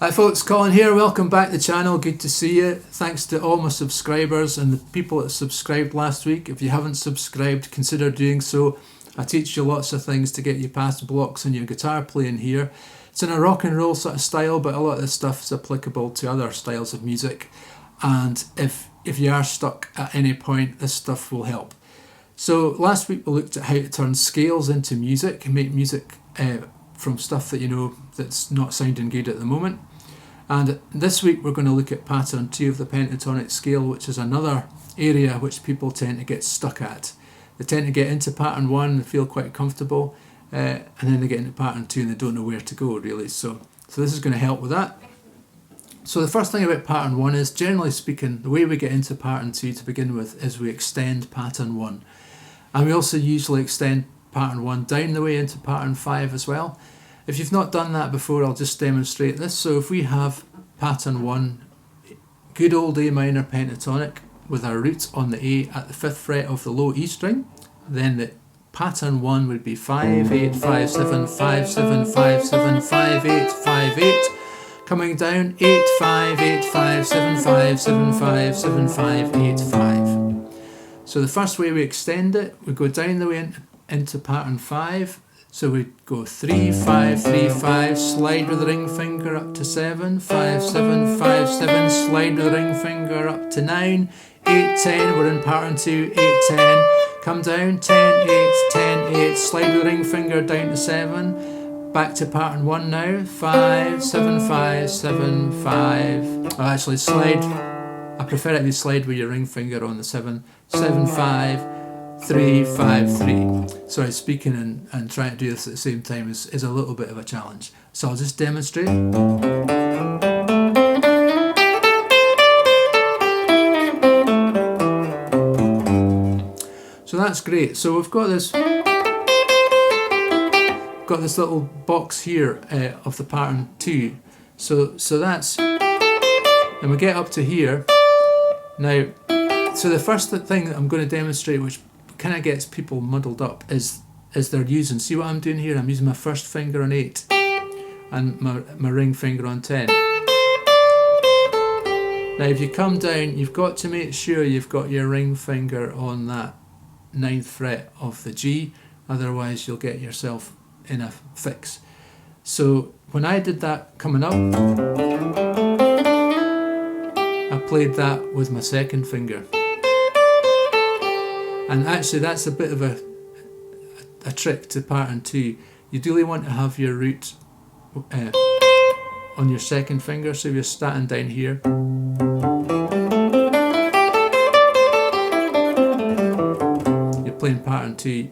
Hi folks, Colin here. Welcome back to the channel. Good to see you. Thanks to all my subscribers and the people that subscribed last week. If you haven't subscribed, consider doing so. I teach you lots of things to get you past blocks in your guitar playing here. It's in a rock and roll sort of style, but a lot of this stuff is applicable to other styles of music. And if you are stuck at any point, this stuff will help. So last week we looked at how to turn scales into music and make music from stuff that you know that's not sounding good at the moment. And this week we're going to look at pattern 2 of the pentatonic scale, which is another area which people tend to get stuck at. They tend to get into pattern 1 and feel quite comfortable, and then they get into pattern 2 and they don't know where to go really. So this is going to help with that. So the first thing about pattern 1 is, generally speaking, the way we get into pattern 2 to begin with is we extend pattern 1. And we also usually extend pattern 1 down the way into pattern 5 as well. If you've not done that before, I'll just demonstrate this. So if we have pattern 1, good old A minor pentatonic with our root on the A at the 5th fret of the low E string, then the pattern 1 would be 5, 8, 5, 7, 5, 7, 5, 7, 5, 8, 5, 8. Coming down 8, 5, 8, 5, 7, 5, 7, 5, 7, 5, 8, 5. So the first way we extend it, we go down the way into pattern 5. So we go 3, 5, 3, 5, slide with the ring finger up to 7, 5, 7, 5, 7, slide with the ring finger up to 9, 8, 10, we're in pattern 2, 8, 10, come down, 10, 8, 10, 8, slide with the ring finger down to 7, back to pattern 1 now, 5, 7, 5, 7, 5, actually slide, I prefer it to slide with your ring finger on the 7, 7, 5, 3, 5, 3. Sorry, speaking and trying to do this at the same time is a little bit of a challenge. So I'll just demonstrate. So that's great. So we've got this little box here of the pattern 2. So that's, and we get up to here. Now, so the first thing that I'm going to demonstrate, which kind of gets people muddled up, is they're using, see what I'm doing here? I'm using my first finger on 8 and my ring finger on 10. Now if you come down, you've got to make sure you've got your ring finger on that 9th fret of the G, otherwise you'll get yourself in a fix. So when I did that coming up, I played that with my second finger. And actually that's a bit of a trick to pattern 2. You really want to have your root on your second finger, so if you're starting down here, you're playing pattern 2.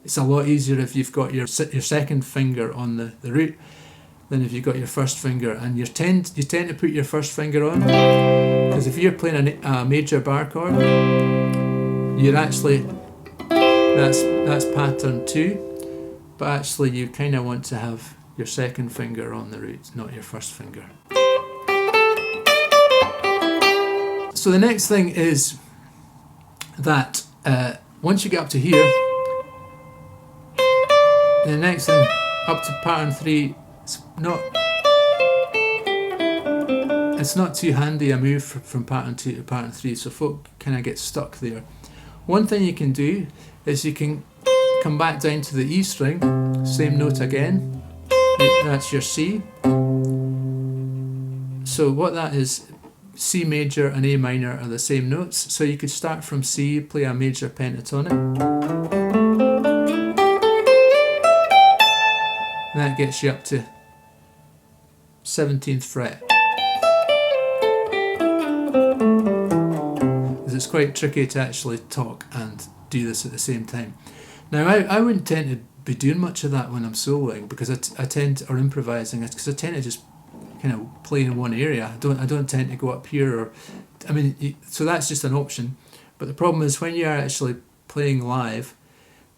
It's a lot easier if you've got your second finger on the root than if you've got your first finger, and you tend to put your first finger on, because if you're playing a major bar chord, you're actually, that's pattern 2, but actually you kind of want to have your second finger on the root, not your first finger. So the next thing is that once you get up to here, the next thing up to pattern 3, it's not too handy a move from pattern 2 to pattern 3, so folk kind of get stuck there. One thing you can do is you can come back down to the E string, same note again, that's your C. So what that is, C major and A minor are the same notes, so you could start from C, play a major pentatonic, and that gets you up to 17th fret. It's quite tricky to actually talk and do this at the same time. Now I wouldn't tend to be doing much of that when I'm soloing, because I tend to, or improvising, because I tend to just kind of play in one area. I don't tend to go up here, or I mean, so that's just an option. But the problem is when you're actually playing live,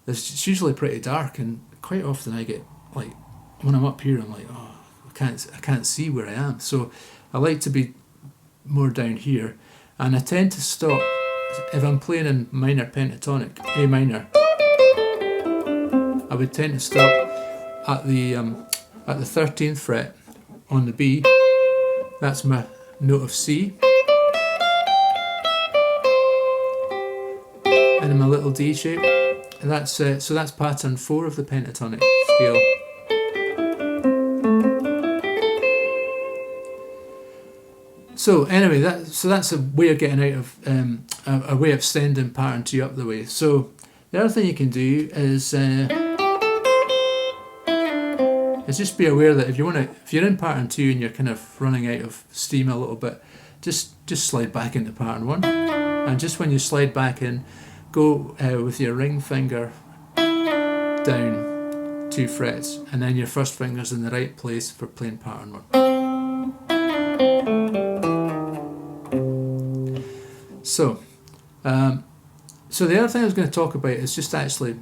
it's usually pretty dark, and quite often I get like, when I'm up here, I'm like, oh, I can't see where I am. So I like to be more down here. And I tend to stop, if I'm playing in minor pentatonic, A minor, I would tend to stop at the 13th fret on the B, That's my note of C. And in my little D shape. And that's so that's pattern 4 of the pentatonic scale. So anyway, that's a way of getting out of a way of sending pattern 2 up the way. So the other thing you can do is just be aware that if you're in pattern 2 and you're kind of running out of steam a little bit, just slide back into pattern 1, and just when you slide back in, go with your ring finger down 2 frets, and then your first finger's in the right place for playing pattern 1. So, so the other thing I was going to talk about is just actually,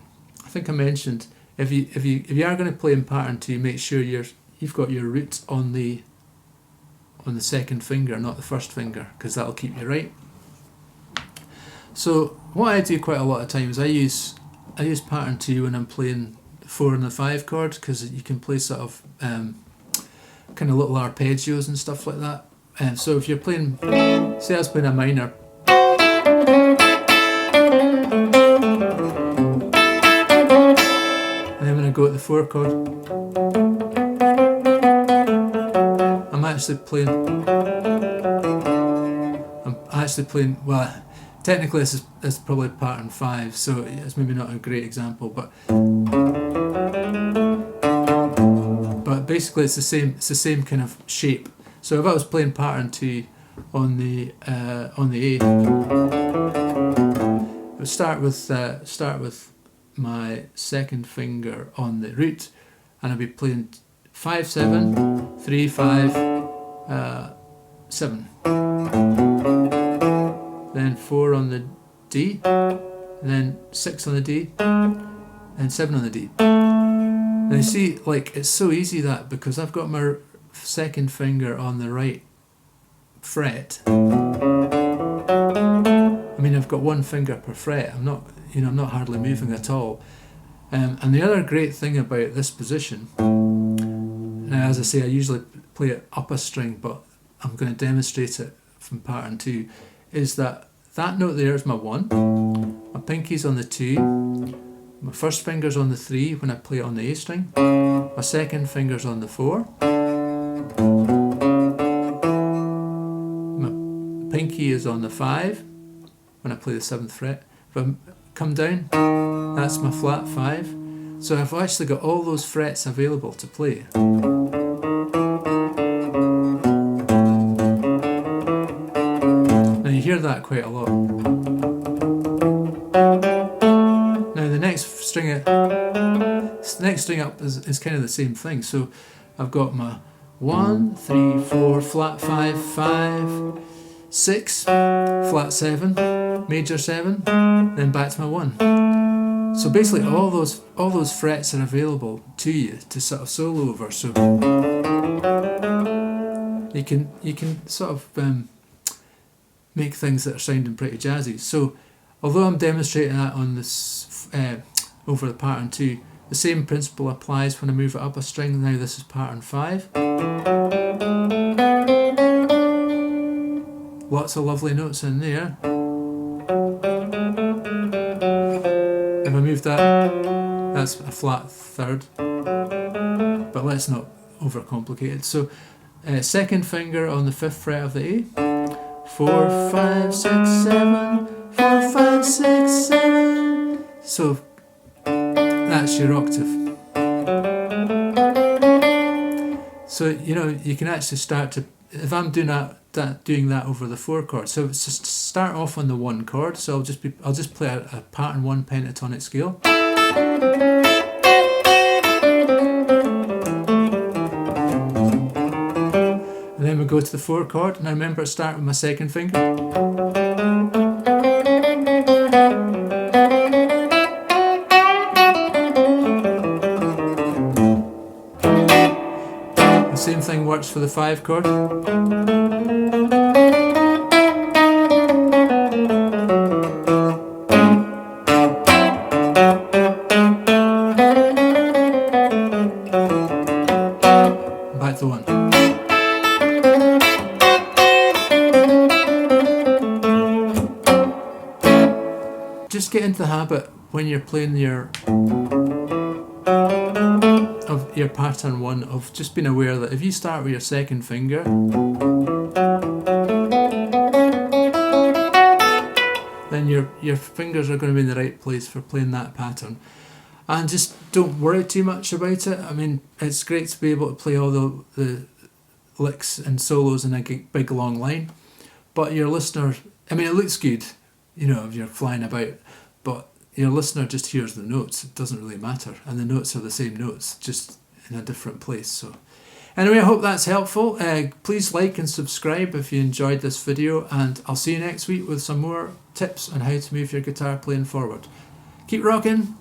I think I mentioned, if you are going to play in pattern 2, make sure you've got your root on the second finger, not the first finger, because that'll keep you right. So what I do quite a lot of times, I use pattern 2 when I'm playing 4 and the 5 chord, because you can play sort of kind of little arpeggios and stuff like that. And so if you're playing, say I was playing a minor, and then when I go at the 4 chord, I'm actually playing, well, technically this is probably pattern 5, so it's maybe not a great example, but basically it's the same kind of shape. So if I was playing pattern 2 on the A, I would start with my second finger on the root, and I'd be playing 5 7 3 5 7, then 4 on the D, and then 6 on the D, and 7 on the D. Now you see, like, it's so easy that, because I've got my second finger on the right fret. I mean, I've got one finger per fret. I'm not hardly moving at all. And the other great thing about this position, now as I say, I usually play it up a string, but I'm going to demonstrate it from pattern 2, is that note there is my 1, my pinky's on the 2, my first finger's on the 3 when I play it on the A string, my second finger's on the 4, my pinky is on the 5 when I play the 7th fret. If I come down, that's my flat 5. So I've actually got all those frets available to play. Now you hear that quite a lot. Now the next string up is kind of the same thing. So I've got my 1 3 4 flat 5 5 6 flat 7 major 7, then back to my 1. So basically all those frets are available to you to sort of solo over. So you can sort of make things that are sounding pretty jazzy. So although I'm demonstrating that on this over the pattern 2, the same principle applies when I move it up a string. Now this is pattern 5. Lots of lovely notes in there. If I move that, that's a flat 3rd, but let's not overcomplicate it. So second finger on the 5th fret of the A, 4 5 6 7 4 5 6 7. So that's your octave. So you can actually start to, if I'm doing that over the 4 chord. So it's just start off on the 1 chord. So I'll just play a pattern 1 pentatonic scale. And then we go to the 4 chord, and I remember to start with my second finger. The same thing works for the 5 chord. Back to 1. just get into the habit when you're playing your pattern 1 of just being aware that if you start with your second finger, then your fingers are going to be in the right place for playing that pattern. And just don't worry too much about it. I mean, it's great to be able to play all the licks and solos in a big long line, but your listener, I mean, it looks good, you know, if you're flying about, but your listener just hears the notes. It doesn't really matter, and the notes are the same notes, just in a different place. So anyway, I hope that's helpful. Please like and subscribe if you enjoyed this video, and I'll see you next week with some more tips on how to move your guitar playing forward. Keep rocking.